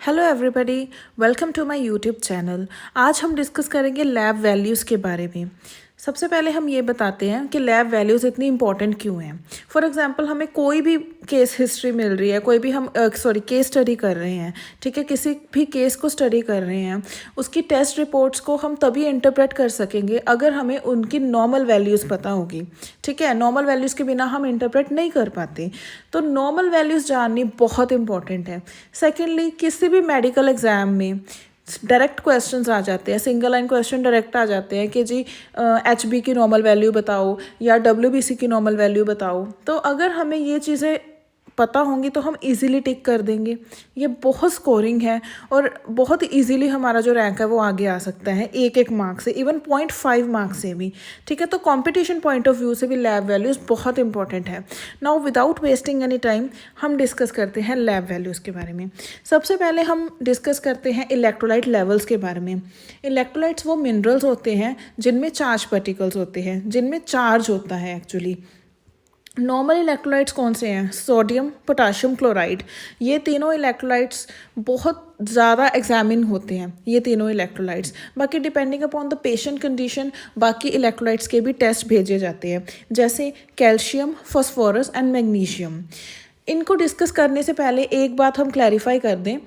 Hello everybody, welcome to my YouTube channel. आज हम discuss करेंगे लैब वैल्यूज़ के बारे में। सबसे पहले हम ये बताते हैं कि लैब वैल्यूज़ इतनी इंपॉर्टेंट क्यों हैं। फॉर एग्जांपल हमें कोई भी केस हिस्ट्री मिल रही है, कोई भी हम केस स्टडी कर रहे हैं, ठीक है, किसी भी केस को स्टडी कर रहे हैं, उसकी टेस्ट रिपोर्ट्स को हम तभी इंटरप्रेट कर सकेंगे अगर हमें उनकी नॉर्मल वैल्यूज़ पता होगी। ठीक है, नॉर्मल वैल्यूज़ के बिना हम इंटरप्रेट नहीं कर पाते, तो नॉर्मल वैल्यूज़ जाननी बहुत इंपॉर्टेंट है। सेकेंडली, किसी भी मेडिकल एग्ज़ाम में डायरेक्ट क्वेश्चंस आ जाते हैं, सिंगल लाइन क्वेश्चन डायरेक्ट आ जाते हैं कि जी HB की नॉर्मल वैल्यू बताओ या WBC की नॉर्मल वैल्यू बताओ। तो अगर हमें ये चीज़ें पता होंगी तो हम इजीली टिक कर देंगे। ये बहुत स्कोरिंग है और बहुत इजीली हमारा जो रैंक है वो आगे आ सकता है एक एक मार्क से, इवन 0.5 मार्क्स से भी। ठीक है, तो कंपटीशन पॉइंट ऑफ व्यू से भी लैब वैल्यूज़ बहुत इंपॉर्टेंट है। Now without wasting any time हम डिस्कस करते हैं लैब वैल्यूज़ के बारे में। सबसे पहले हम डिस्कस करते हैं इलेक्ट्रोलाइट लेवल्स के बारे में। इलेक्ट्रोलाइट्स वो मिनरल्स होते हैं जिनमें चार्ज पार्टिकल्स होते हैं, जिनमें चार्ज होता है एक्चुअली। नॉर्मल इलेक्ट्रोलाइट्स कौन से हैं? Sodium, potassium chloride. ये तीनों इलेक्ट्रोलाइट्स बहुत ज़्यादा एग्जामिन होते हैं, ये तीनों इलेक्ट्रोलाइट्स। बाकी depending upon the patient condition बाकी इलेक्ट्रोलाइट्स के भी टेस्ट भेजे जाते हैं, जैसे कैल्शियम, फॉस्फोरस एंड मैग्नीशियम। इनको डिस्कस करने से पहले एक बात हम क्लैरिफाई कर दें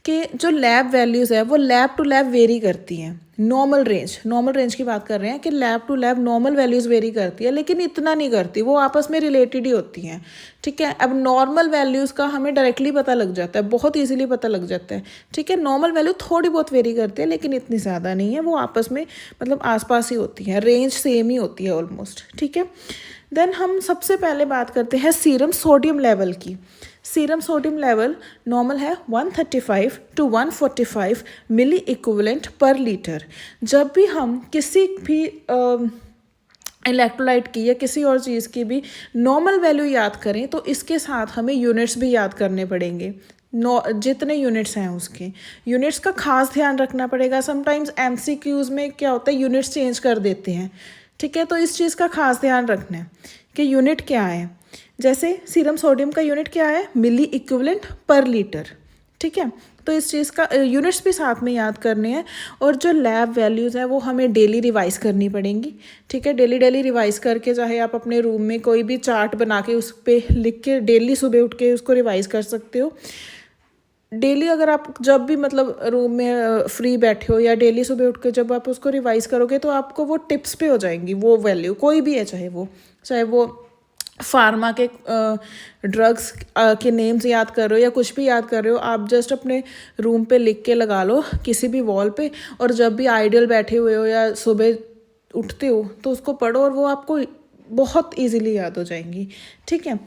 कि जो लैब वैल्यूज़ है वो लैब टू लैब वेरी करती हैं। नॉर्मल रेंज की बात कर रहे हैं कि lab to lab normal values vary करती है, लेकिन इतना नहीं करती, वो आपस में रिलेटेड ही होती हैं। ठीक है, अब नॉर्मल वैल्यूज़ का हमें डायरेक्टली पता लग जाता है, बहुत ईजिली पता लग जाता है। ठीक है, नॉर्मल वैल्यू थोड़ी बहुत वेरी करती है लेकिन इतनी ज़्यादा नहीं है, वो आपस में मतलब आसपास ही होती हैं, रेंज सेम ही होती है ऑलमोस्ट। ठीक है, देन हम सबसे पहले बात करते हैं सीरम सोडियम लेवल की। सीरम सोडियम लेवल नॉर्मल है 135 to 145 milliequivalent per litre. जब भी हम किसी भी इलेक्ट्रोलाइट की या किसी और चीज़ की भी नॉर्मल वैल्यू याद करें तो इसके साथ हमें यूनिट्स भी याद करने पड़ेंगे। जितने यूनिट्स हैं उसके यूनिट्स का खास ध्यान रखना पड़ेगा। समटाइम्स MCQs में क्या होता है, यूनिट्स चेंज कर देते हैं। ठीक है, तो इस चीज़ का खास ध्यान रखना है कि यूनिट क्या है। जैसे सीरम सोडियम का यूनिट क्या है? मिली इक्विवेलेंट पर लीटर। ठीक है, तो इस चीज़ का यूनिट्स भी साथ में याद करने हैं। और जो लैब वैल्यूज़ हैं वो हमें डेली रिवाइज करनी पड़ेंगी। ठीक है, डेली रिवाइज करके, चाहे आप अपने रूम में कोई भी चार्ट बना के उस पर लिख के डेली सुबह उठ के उसको रिवाइज कर सकते हो। डेली अगर आप जब भी मतलब रूम में फ्री बैठे हो या डेली सुबह उठ के जब आप उसको रिवाइज करोगे तो आपको वो टिप्स पे हो जाएंगी। वो वैल्यू कोई भी है, चाहे वो फार्मा के ड्रग्स के नेम्स याद कर रहे हो या कुछ भी याद कर रहे हो, आप जस्ट अपने रूम पे लिख के लगा लो किसी भी वॉल पे, और जब भी आइडियल बैठे हुए हो या सुबह उठते हो तो उसको पढ़ो और वो आपको बहुत इजीली याद हो जाएंगी। ठीक है,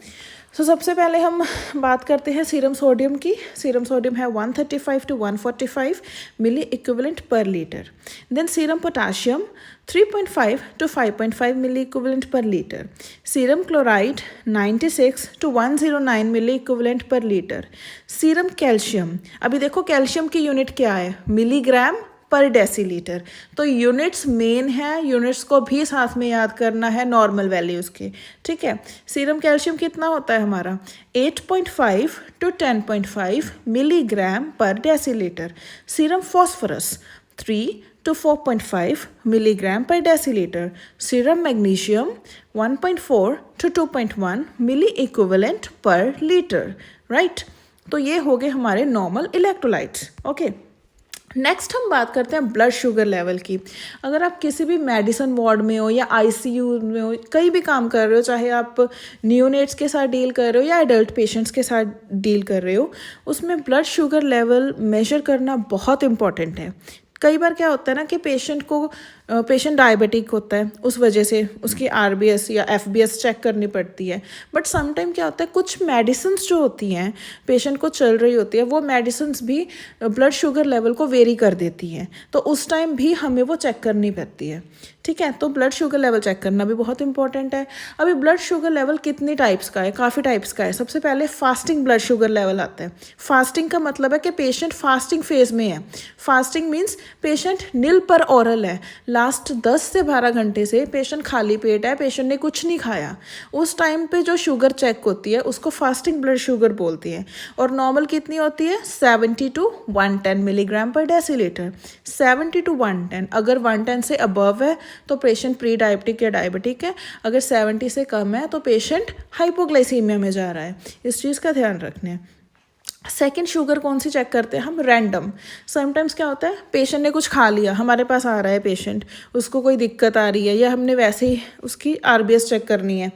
तो सबसे पहले हम बात करते हैं सीरम सोडियम की। सीरम सोडियम है 135 to 145 milliequivalent per litre. Then serum potassium 3.5 to 5.5 milliequivalent per litre. Serum chloride 96 to 109 milliequivalent per litre. Serum calcium, अभी देखो कैल्शियम की यूनिट क्या है? Milligram per decilitre. तो units main है, units को भी साथ में याद करना है नॉर्मल वैल्यूज़ के। ठीक है, सीरम कैल्शियम कितना होता है हमारा? 8.5 to 10.5 milligram per decilitre. Serum phosphorus 3 to 4.5 milligram per decilitre. Serum magnesium 1.4 to 2.1 milliequivalent per litre. Right, तो ये हो गए हमारे नॉर्मल इलेक्ट्रोलाइट्स। ओके, नेक्स्ट हम बात करते हैं ब्लड शुगर लेवल की। अगर आप किसी भी मेडिसिन वार्ड में हो या ICU में हो, कहीं भी काम कर रहे हो, चाहे आप न्यूनेट्स के साथ डील कर रहे हो या एडल्ट पेशेंट्स के साथ डील कर रहे हो, उसमें ब्लड शुगर लेवल मेजर करना बहुत इंपॉर्टेंट है। कई बार क्या होता है ना कि पेशेंट डायबिटिक होता है, उस वजह से उसकी RBS या FBS चेक करनी पड़ती है। बट समटाइम क्या होता है, कुछ मेडिसिन्स जो होती हैं पेशेंट को चल रही होती है, वो मेडिसिन्स भी ब्लड शुगर लेवल को वेरी कर देती हैं, तो उस टाइम भी हमें वो चेक करनी पड़ती है। ठीक है, तो ब्लड शुगर लेवल चेक करना भी बहुत इंपॉर्टेंट है। अभी ब्लड शुगर लेवल कितनी टाइप्स का है? काफ़ी टाइप्स का है। सबसे पहले फास्टिंग ब्लड शुगर लेवल आता है। फास्टिंग का मतलब है कि पेशेंट फास्टिंग फेज में है। फास्टिंग मीन्स पेशेंट नील पर ओरल है, लास्ट 10 से 12 घंटे से पेशेंट खाली पेट है, पेशेंट ने कुछ नहीं खाया, उस टाइम पे जो शुगर चेक होती है उसको फास्टिंग ब्लड शुगर बोलती है। और नॉर्मल कितनी होती है? 70 to 110 milligram per decilitre. 70 to 110, अगर 110 से अबव है तो पेशेंट प्री डायबिटिक या डायबिटिक है, अगर 70 से कम है तो पेशेंट हाइपोग्लाइसीमिया में जा रहा है। इस चीज़ का ध्यान रखना है। सेकेंड शुगर कौन सी चेक करते हैं हम? रैंडम। समटाइम्स क्या होता है, पेशेंट ने कुछ खा लिया, हमारे पास आ रहा है पेशेंट, उसको कोई दिक्कत आ रही है या हमने वैसे ही उसकी आरबीएस चेक करनी है,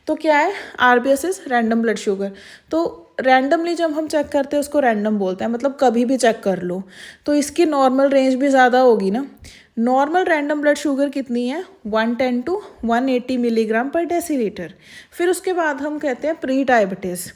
तो क्या है? RBS is random blood sugar. तो रैंडमली जब हम चेक करते हैं उसको रैंडम बोलते हैं, मतलब कभी भी चेक कर लो। तो इसकी नॉर्मल रेंज भी ज़्यादा होगी ना। नॉर्मल रैंडम ब्लड शुगर कितनी है? 110 to 180 मिलीग्राम पर डेसीलीटर। फिर उसके बाद हम कहते हैं प्री डायबिटीज़।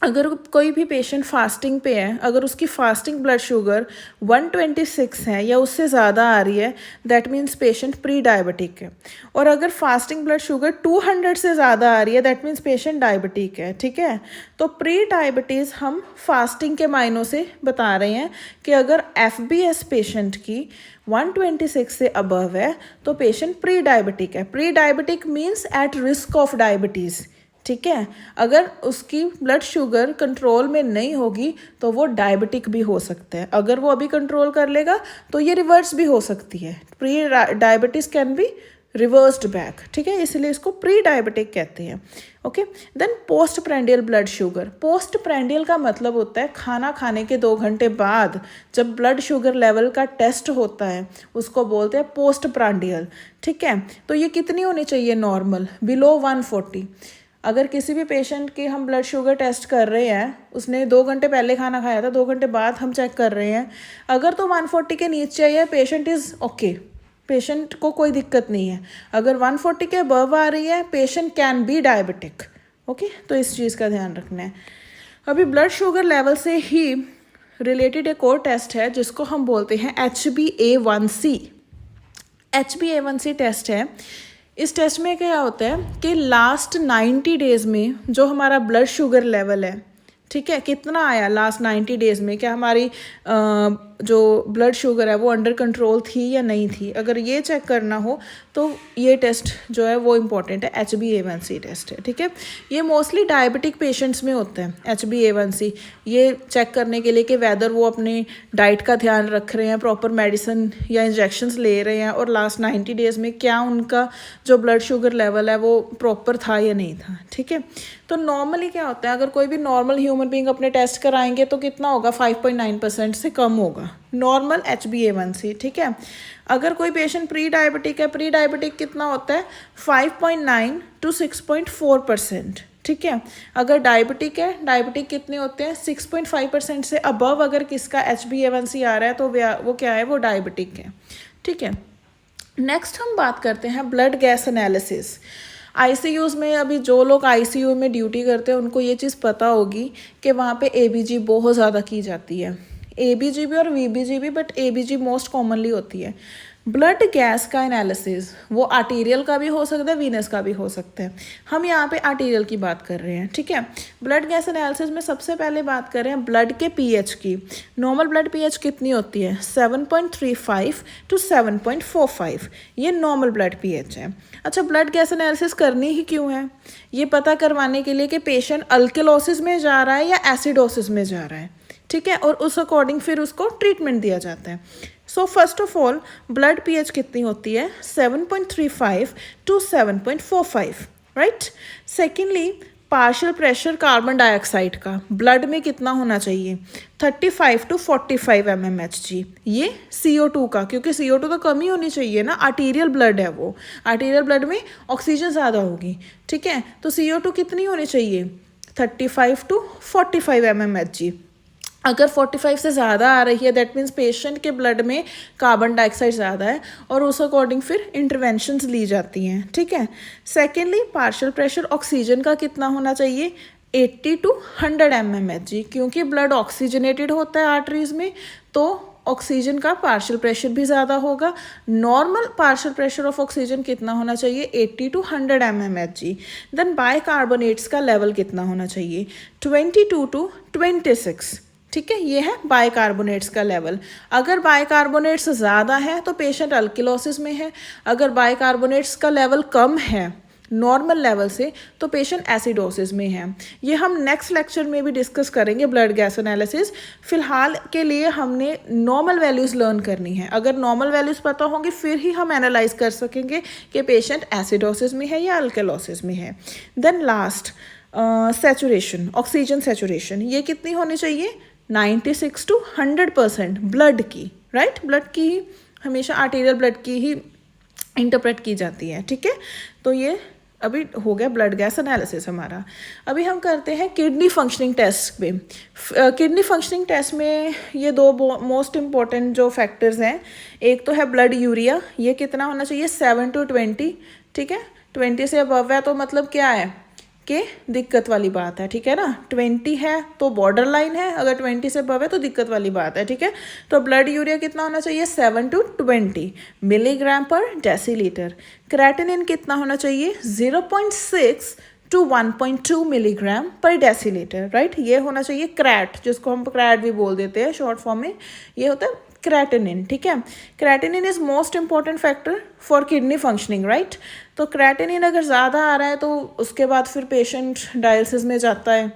अगर कोई भी पेशेंट फास्टिंग पे है, अगर उसकी फास्टिंग ब्लड शुगर 126 है या उससे ज़्यादा आ रही है, that means patient pre diabetic है। और अगर फास्टिंग ब्लड शुगर 200 से ज़्यादा आ रही है, दैट मीन्स पेशेंट डायबिटिक है। ठीक है, तो प्री डायबिटीज़ हम फास्टिंग के मायनों से बता रहे हैं कि अगर एफबीएस पेशेंट की 126 से अबव है तो पेशेंट प्री डायबिटिक है। Pre diabetic means at risk of diabetes. ठीक है, अगर उसकी ब्लड शुगर कंट्रोल में नहीं होगी तो वो डायबिटिक भी हो सकता है। अगर वो अभी कंट्रोल कर लेगा तो ये रिवर्स भी हो सकती है। Pre diabetes can be reversed back. ठीक है, इसलिए इसको प्री डायबिटिक कहते हैं। Okay, then post prandial blood sugar. Post prandial का मतलब होता है खाना खाने के 2 घंटे बाद जब ब्लड शुगर लेवल का टेस्ट होता है, उसको बोलते हैं पोस्ट प्रांडियल। ठीक है, तो ये कितनी होनी चाहिए? Normal below 140। अगर किसी भी पेशेंट की हम ब्लड शुगर टेस्ट कर रहे हैं, उसने 2 घंटे पहले खाना खाया था, 2 घंटे बाद हम चेक कर रहे हैं, अगर तो 140 के नीचे है पेशेंट इज़ ओके, पेशेंट को कोई दिक्कत नहीं है। अगर 140 के अबव आ रही है, patient can be diabetic. Okay, तो इस चीज़ का ध्यान रखना है। अभी ब्लड शुगर लेवल से ही रिलेटेड एक और टेस्ट है जिसको हम बोलते हैं HbA1c। HbA1c टेस्ट है। इस टेस्ट में क्या होता है कि लास्ट 90 डेज़ में जो हमारा ब्लड शुगर लेवल है, ठीक है, कितना आया लास्ट 90 डेज़ में, क्या हमारी जो ब्लड शुगर है वो अंडर कंट्रोल थी या नहीं थी। अगर ये चेक करना हो तो ये टेस्ट जो है वो इम्पॉर्टेंट है, HbA1c टेस्ट है। ठीक है, ये मोस्टली डायबिटिक पेशेंट्स में होता है HbA1c। ये चेक करने के लिए कि वेदर वो अपने डाइट का ध्यान रख रहे हैं, प्रॉपर मेडिसिन या इंजेक्शंस ले रहे हैं, और लास्ट 90 डेज़ में क्या उनका जो ब्लड शुगर लेवल है वो प्रॉपर था या नहीं था। ठीक है, तो नॉर्मली क्या होता है, अगर कोई भी नॉर्मल ह्यूमन बीइंग अपने टेस्ट कराएंगे तो कितना होगा? 5.9% से कम होगा नॉर्मल HbA1c। ठीक है, अगर कोई पेशेंट प्री डायबिटिक है, प्री डायबिटिक कितना होता है? 5.9 to 6.4%। ठीक है, अगर डायबिटिक है, डायबिटिक कितने होते हैं? 6.5% से अबव अगर किसका HbA1c आ रहा है तो वो क्या है? वो डायबिटिक है। ठीक है, नेक्स्ट हम बात करते हैं ब्लड गैस एनालिसिस। आईसीयूज़ में अभी जो लोग आईसीयू में ड्यूटी करते हैं उनको ये चीज़ पता होगी कि वहाँ पे एबीजी बहुत ज़्यादा की जाती है, एबीजी भी और वीबीजी भी, बट एबीजी मोस्ट कॉमनली होती है। ब्लड गैस का एनालिसिस वो आर्टीरियल का भी हो सकता है, वीनस का भी हो सकता है। हम यहाँ पे आर्टीरियल की बात कर रहे हैं। ठीक है, ब्लड गैस एनालिसिस में सबसे पहले बात कर रहे हैं ब्लड के पीएच की। नॉर्मल ब्लड पीएच कितनी होती है? 7.35 to 7.45, ये नॉर्मल ब्लड पीएच है। अच्छा, ब्लड गैस एनालिसिस करनी ही क्यों है? ये पता करवाने के लिए कि पेशेंट अल्केलोसिस में जा रहा है या एसिडोसिस में जा रहा है। ठीक है, और उस अकॉर्डिंग फिर उसको ट्रीटमेंट दिया जाता है। So first of all blood pH कितनी होती है? 7.35 to 7.45, right. Secondly partial pressure carbon dioxide का ब्लड में कितना होना चाहिए? 35 to 45 mmHg। ये CO2 का, क्योंकि CO2 तो कम ही होनी चाहिए ना, आर्टीरियल ब्लड है वो, आर्टीरियल ब्लड में ऑक्सीजन ज़्यादा होगी। ठीक है, तो CO2 कितनी होनी चाहिए? 35 to 45 mmHg। अगर 45 से ज़्यादा आ रही है दैट मीन्स पेशेंट के ब्लड में कार्बन डाइऑक्साइड ज़्यादा है और उस अकॉर्डिंग फिर इंटरवेंशंस ली जाती हैं। ठीक है, सेकेंडली पार्शियल प्रेशर ऑक्सीजन का कितना होना चाहिए? 80 to 100 mmHg, क्योंकि ब्लड ऑक्सीजनेटेड होता है आर्टरीज में, तो ऑक्सीजन का पार्शियल प्रेशर भी ज़्यादा होगा। Normal partial pressure of oxygen कितना होना चाहिए? 80 to 100 mmHg। देन बाइकार्बोनेट्स का लेवल कितना होना चाहिए? 22 to 26। ठीक है, ये है बाइकार्बोनेट्स का लेवल। अगर बाइकार्बोनेट्स ज़्यादा है तो पेशेंट अल्किलोसिस में है, अगर बाइकार्बोनेट्स का लेवल कम है नॉर्मल लेवल से तो पेशेंट एसिडोसिस में है। ये हम नेक्स्ट लेक्चर में भी डिस्कस करेंगे ब्लड गैस एनालिसिस। फिलहाल के लिए हमने नॉर्मल वैल्यूज़ लर्न करनी है। अगर नॉर्मल वैल्यूज़ पता होंगी फिर ही हम एनालाइज कर सकेंगे कि पेशेंट एसिडोसिस में है या अल्कलोसिस में है। Then last saturation, oxygen saturation, ये कितनी होनी चाहिए? 96 to 100% ब्लड की, राइट? ब्लड की ही हमेशा आर्टेरियल ब्लड की ही इंटरप्रेट की जाती है, ठीक है। तो ये अभी हो गया ब्लड गैस एनालिसिस हमारा। अभी हम करते हैं किडनी फंक्शनिंग टेस्ट पे। किडनी फंक्शनिंग टेस्ट में ये दो मोस्ट इम्पॉर्टेंट जो फैक्टर्स हैं, एक तो है ब्लड यूरिया, ये कितना होना चाहिए? 7 to 20, ठीक है। 20 से अबव है तो मतलब क्या है कि दिक्कत वाली बात है, ठीक है ना। 20 है तो बॉर्डर लाइन है, अगर 20 से अबव है तो दिक्कत वाली बात है, ठीक है। तो ब्लड यूरिया कितना होना चाहिए? 7 to 20 milligram per decilitre. Creatinine कितना होना चाहिए? 0.6 to 1.2 milligram per decilitre, right? ये होना चाहिए क्रैट, जिसको हम क्रैट भी बोल देते हैं शॉर्ट फॉर्म में, ये होता है क्रेटिनिन, ठीक है। Creatinine is most important factor for kidney functioning, right? तो क्रेटिनिन अगर ज़्यादा आ रहा है तो उसके बाद फिर पेशेंट डायलिसिस में जाता है,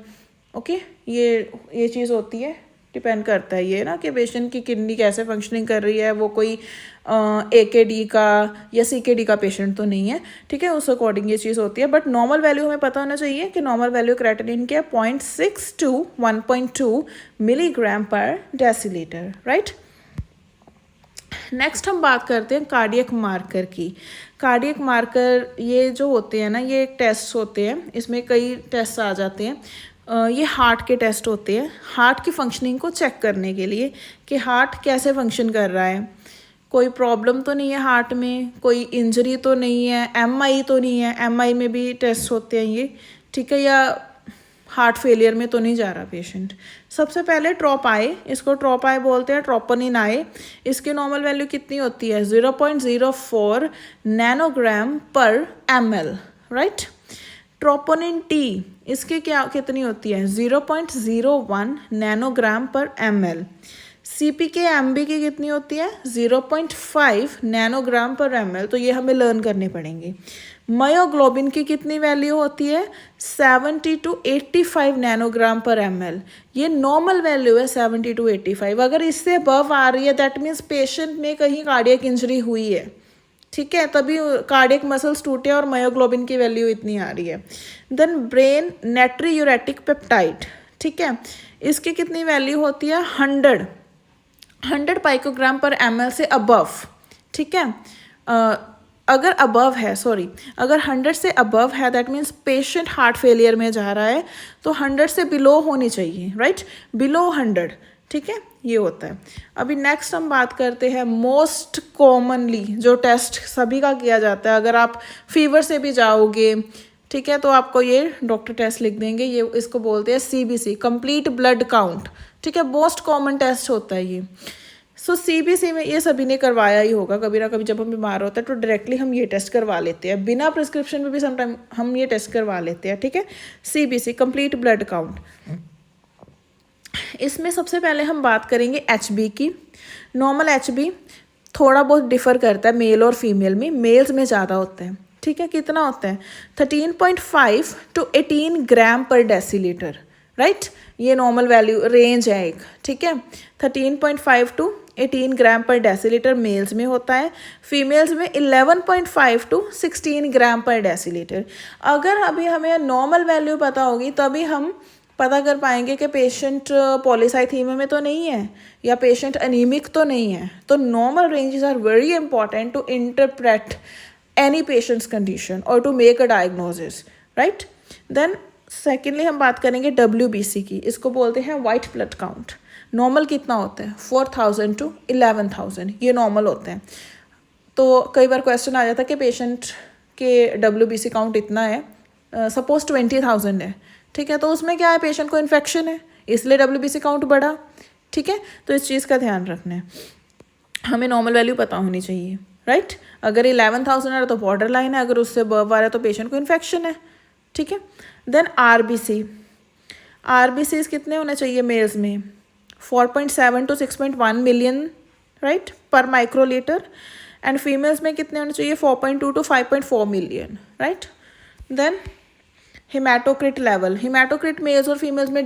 ओके। ये चीज़ होती है, डिपेंड करता है ये ना कि पेशेंट की किडनी कैसे फंक्शनिंग कर रही है, वो कोई AKD का या CKD का पेशेंट तो नहीं है, ठीक है। उस अकॉर्डिंग ये चीज़ होती है। बट नॉर्मल वैल्यू हमें पता होना चाहिए कि नॉर्मल वैल्यू क्रेटिनिन क्या है? 0.6 to 1.2 milligram per decilitre, right? Next हम बात करते हैं कार्डियक मार्कर की। कार्डियक मार्कर ये जो होते हैं ना, ये एक टेस्ट होते हैं, इसमें कई टेस्ट आ जाते हैं। ये हार्ट के टेस्ट होते हैं, हार्ट की फंक्शनिंग को चेक करने के लिए कि हार्ट कैसे फंक्शन कर रहा है, कोई प्रॉब्लम तो नहीं है हार्ट में, कोई इंजरी तो नहीं है, MI तो नहीं है। MI में भी टेस्ट होते हैं ये, ठीक है। या हार्ट फेलियर में तो नहीं जा रहा पेशेंट। सबसे पहले ट्रोपाई, इसको ट्रोपाई बोलते हैं, ट्रोपोनिन आए। इसकी नॉर्मल वैल्यू कितनी होती है? 0.04 नैनोग्राम पर ml, राइट? ट्रोपोनिन T, इसकी कितनी होती है? 0.01 नैनोग्राम पर ml। CPK-MB की कितनी होती है? 0.5 नैनोग्राम पर ml। तो ये हमें लर्न करने पड़ेंगे। मायोग्लोबिन की कितनी वैल्यू होती है? 70 to 85 नैनोग्राम पर ml। ये नॉर्मल वैल्यू है 70 to 85। अगर इससे अबव आ रही है दैट मीन्स पेशेंट में कहीं कार्डियक इंजरी हुई है, ठीक है, तभी कार्डियक मसल्स टूटे और मायोग्लोबिन की वैल्यू इतनी आ रही है। देन ब्रेन नाइट्रियूरेटिक पेप्टाइड, ठीक है, इसकी कितनी वैल्यू होती है? 100 पाइकोग्राम पर ml से अबव, ठीक है। अगर अबव है, सॉरी, अगर 100 से अबव है that means patient heart failure में जा रहा है, तो 100 से बिलो होनी चाहिए, राइट? बिलो 100, ठीक है, ये होता है। अभी नेक्स्ट हम बात करते हैं मोस्ट कॉमनली जो टेस्ट सभी का किया जाता है। अगर आप फीवर से भी जाओगे, ठीक है, तो आपको ये डॉक्टर टेस्ट लिख देंगे, ये इसको बोलते हैं CBC, कंप्लीट ब्लड काउंट, ठीक है। मोस्ट कॉमन टेस्ट होता है ये। सो CBC में ये सभी ने करवाया ही होगा कभी ना कभी, जब हम बीमार होते हैं तो डायरेक्टली हम ये टेस्ट करवा लेते हैं, बिना प्रिस्क्रिप्शन में भी समटाइम हम ये टेस्ट करवा लेते हैं, ठीक है। CBC, complete blood count. इसमें सबसे पहले हम बात करेंगे HB की। नॉर्मल HB थोड़ा बहुत डिफर करता है मेल और फीमेल में, मेल्स में ज़्यादा होता है, ठीक है। कितना होता है? 13.5 to 18 ग्राम पर डेसीलीटर, राइट? ये नॉर्मल वैल्यू रेंज है एक, ठीक है। 13.5 to 18 ग्राम पर डेसीलीटर मेल्स में होता है, फीमेल्स में 11.5 to 16 ग्राम पर डेसीलीटर। अगर अभी हमें नॉर्मल वैल्यू पता होगी तभी हम पता कर पाएंगे कि पेशेंट पॉलीसाइथीमिया में तो नहीं है या पेशेंट अनीमिक तो नहीं है। तो normal ranges are very important to interpret any patient's condition और to make a diagnosis, right? Then secondly हम बात करेंगे WBC की, इसको बोलते हैं वाइट ब्लड काउंट। नॉर्मल कितना होता है? 4000 to 11000, ये नॉर्मल होते हैं। तो कई बार क्वेश्चन आ जाता है कि पेशेंट के WBC काउंट इतना है, सपोज 20,000 है, ठीक है, तो उसमें क्या है? पेशेंट को इन्फेक्शन है, इसलिए WBC काउंट बढ़ा, ठीक है। तो इस चीज़ का ध्यान रखना है, हमें नॉर्मल वैल्यू पता होनी चाहिए, राइट? अगर 11,000 है तो बॉर्डर लाइन है, अगर उससे अबव आ रहा है तो पेशेंट को इन्फेक्शन है, ठीक है। देन RBC, RBCs कितने होने चाहिए मेल्स में? 4.7 to 6.1 million right per microlitre, and females में कितने होने चाहिए 4.2 to 5.4 million right. Then haematocrit level, haematocrit males और फीमेल्स में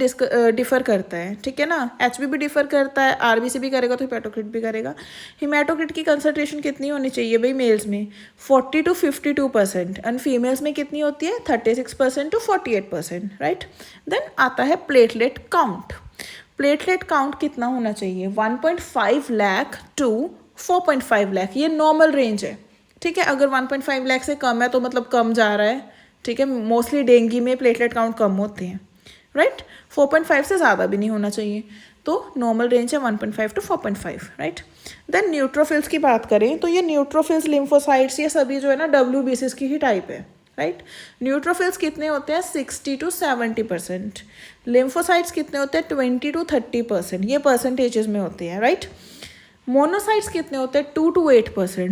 डिफर करता है, ठीक है ना। एचबी भी डिफर करता है, आरबीसी भी करेगा तो हिमेटोक्रिट भी करेगा। हिमेटोक्रिट की कंसंट्रेशन कितनी होनी चाहिए भाई मेल्स में 40 to 52% एंड फीमेल्स में कितनी होती है 36% to 48% राइट। देन आता है प्लेटलेट काउंट, प्लेटलेट काउंट कितना होना चाहिए 1.5 लाख टू 4.5 लाख, ये नॉर्मल रेंज है, ठीक है। अगर 1.5 लाख से कम है तो मतलब कम जा रहा है, ठीक है। मोस्टली डेंगू में प्लेटलेट काउंट कम होते हैं राइट। 4.5 से ज़्यादा भी नहीं होना चाहिए, तो नॉर्मल रेंज है 1.5 to 4.5 राइट। देन न्यूट्रोफिल्स की बात करें तो ये न्यूट्रोफिल्स, लिम्फोसाइट्स, ये सभी जो है ना WBCs की ही टाइप है राइट। न्यूट्रोफिल्स कितने होते हैं 60 to 70%, लिम्फोसाइट्स कितने होते हैं 20 to 30%, ये परसेंटेजेस में होते हैं राइट। मोनोसाइट्स कितने होते हैं 2 to 8%,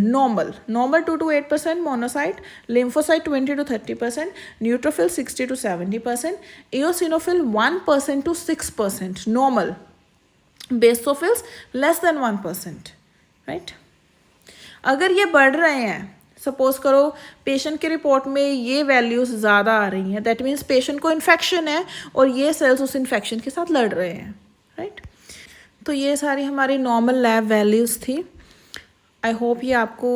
normal 2 to 8% monocyte, lymphocyte 20 to 30%, neutrophil 60 to 70%, eosinophil 1% to 6% normal, basophils less than 1% right. अगर ये बढ़ रहे हैं, सपोज करो पेशेंट की रिपोर्ट में ये वैल्यूज़ ज़्यादा आ रही हैं, दैट मीन्स पेशेंट को इन्फेक्शन है और ये सेल्स उस इन्फेक्शन के साथ लड़ रहे हैं राइट। तो ये सारी हमारी नॉर्मल लैब वैल्यूज़ थी। आई होप ये आपको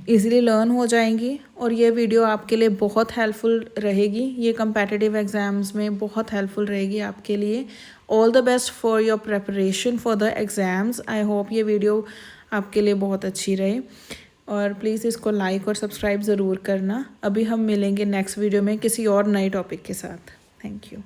इजीली लर्न हो जाएंगी और ये वीडियो आपके लिए बहुत हेल्पफुल रहेगी, ये कम्पिटिटिव एग्ज़ाम्स में बहुत हेल्पफुल रहेगी आपके लिए। All the best for your preparation for the exams. I hope ये वीडियो आपके लिए बहुत अच्छी रहे और प्लीज़ इसको लाइक और सब्सक्राइब ज़रूर करना। अभी हम मिलेंगे नेक्स्ट वीडियो में किसी और नए टॉपिक के साथ। Thank you.